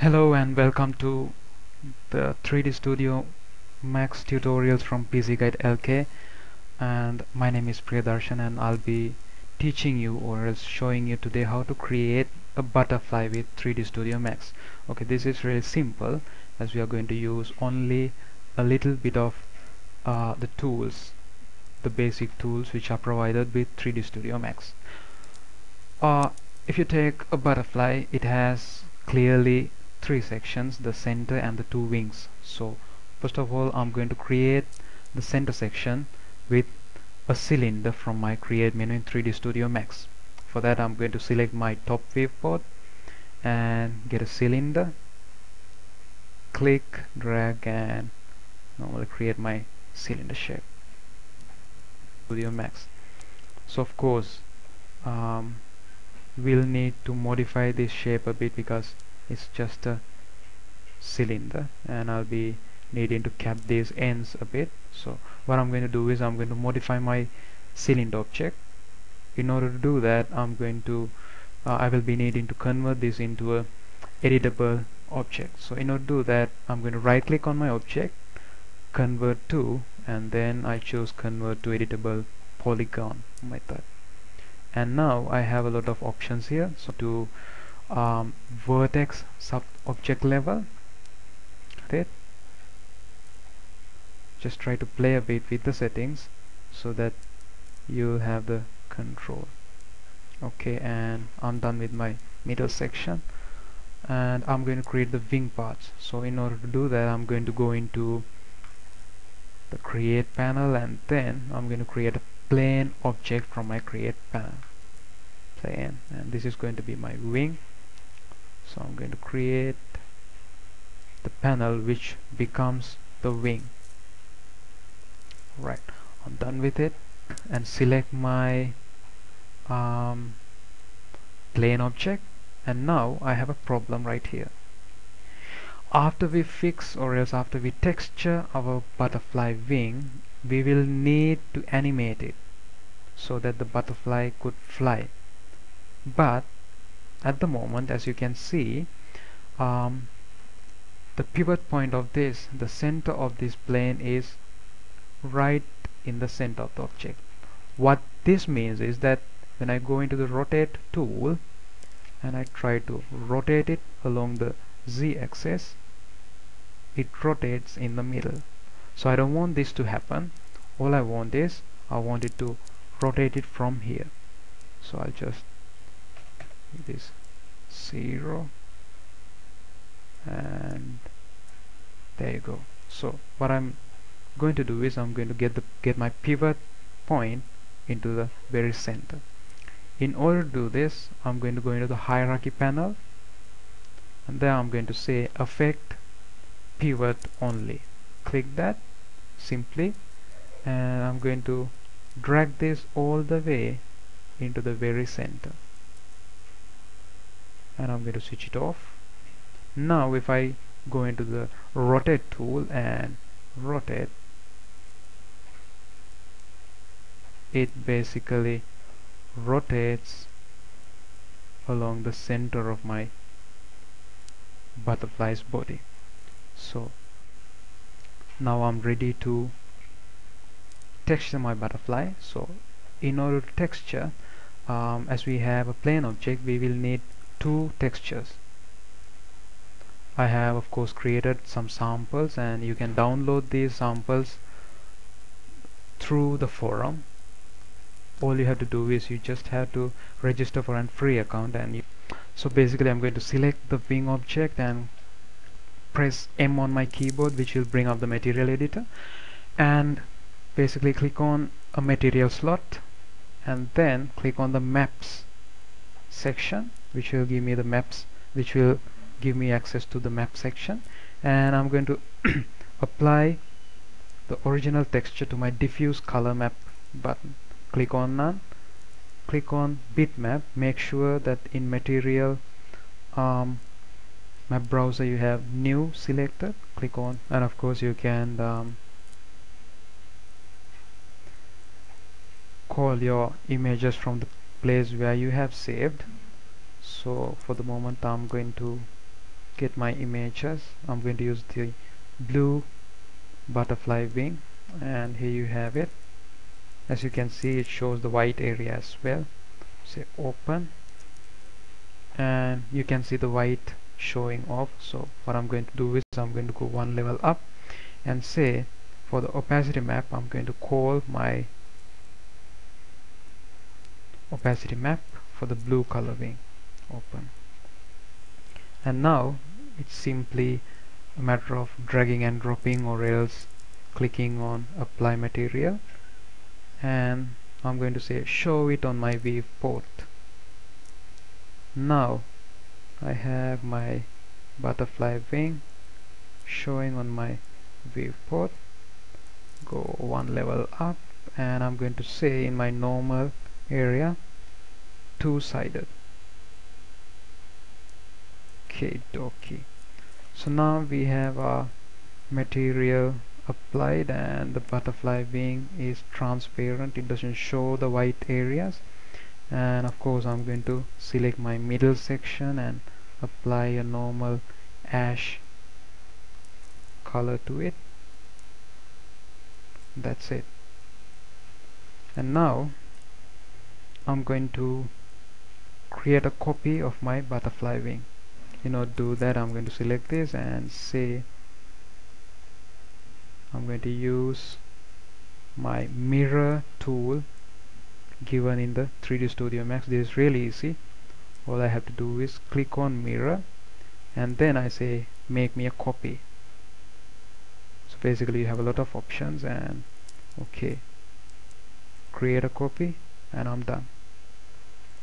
Hello and welcome to the 3D Studio Max tutorials from PC Guide LK, and my name is Priyadarshan and I'll be teaching you or else showing you today how to create a butterfly with 3D Studio Max. Okay, this is really simple as we are going to use only a little bit of the tools, the basic tools which are provided with 3D Studio Max. Uh, if you take a butterfly, it has clearly three sections, the center and the two wings. So first of all, I'm going to create the center section with a cylinder from my create menu in 3D Studio Max. For that, I'm going to select my top viewport and get a cylinder, click, drag, and normally create my cylinder shape. Studio Max. So of course, um, we'll need to modify this shape a bit because it's just a cylinder and I'll be needing to cap these ends a bit. So what I'm going to do is I'm going to modify my cylinder object. In order to do that, I will be needing to convert this into a editable object. So in order to do that, I'm going to right click on my object, convert to, and then I choose convert to editable polygon method. And now I have a lot of options here. So to vertex sub object level, okay, just try to play a bit with the settings so that you'll have the control. Okay, and I'm done with my middle section and I'm going to create the wing parts. So in order to do that, I'm going to go into the create panel and then I'm going to create a plane object from my create panel. Plane, and this is going to be my wing. So I'm going to create the panel which becomes the wing. Right, I'm done with it and select my plane object, and now I have a problem right here. After we fix or else after we texture our butterfly wing, we will need to animate it so that the butterfly could fly. But at the moment, as you can see, the pivot point of this, the center of this plane is right in the center of the object. What this means is that when I go into the rotate tool and I try to rotate it along the z-axis, it rotates in the middle. So I don't want this to happen. All I want is I want it to rotate it from here. So I'll just make this 0 and there you go. So what I'm going to do is I'm going to get my pivot point into the very center. In order to do this, I'm going to go into the hierarchy panel and then I'm going to say affect pivot only. Click that simply and I'm going to drag this all the way into the very center and I'm going to switch it off. Now if I go into the rotate tool and rotate, it basically rotates along the center of my butterfly's body. So now I'm ready to texture my butterfly. So in order to texture, as we have a plane object, we will need two textures. I have of course created some samples and you can download these samples through the forum. All you have to do is you just have to register for a free account and so basically I'm going to select the wing object and press M on my keyboard, which will bring up the material editor, and basically click on a material slot and then click on the maps section, which will give me the maps, which will give me access to the map section, and I'm going to apply the original texture to my diffuse color map button. Click on none, click on bitmap, make sure that in material map browser you have new selected, click on, and of course you can call your images from the place where you have saved. So for the moment I'm going to get my images. I'm going to use the blue butterfly wing, and here you have it. As you can see, it shows the white area as well. Say open, and you can see the white showing off. So what I'm going to do is I'm going to go one level up and say for the opacity map I'm going to call my opacity map for the blue color wing. Open, and now it's simply a matter of dragging and dropping or else clicking on apply material, and I'm going to say show it on my viewport. Now I have my butterfly wing showing on my viewport. Go one level up, and I'm going to say in my normal area two-sided. Okay, dokie. So now we have our material applied, and the butterfly wing is transparent. It doesn't show the white areas. And of course I'm going to select my middle section and apply a normal ash color to it. That's it. And now I'm going to create a copy of my butterfly wing. Do that, I'm going to select this and say I'm going to use my mirror tool given in the 3D Studio Max. This is really easy. All I have to do is click on mirror, and then I say make me a copy. So basically you have a lot of options, and okay, create a copy, and I'm done.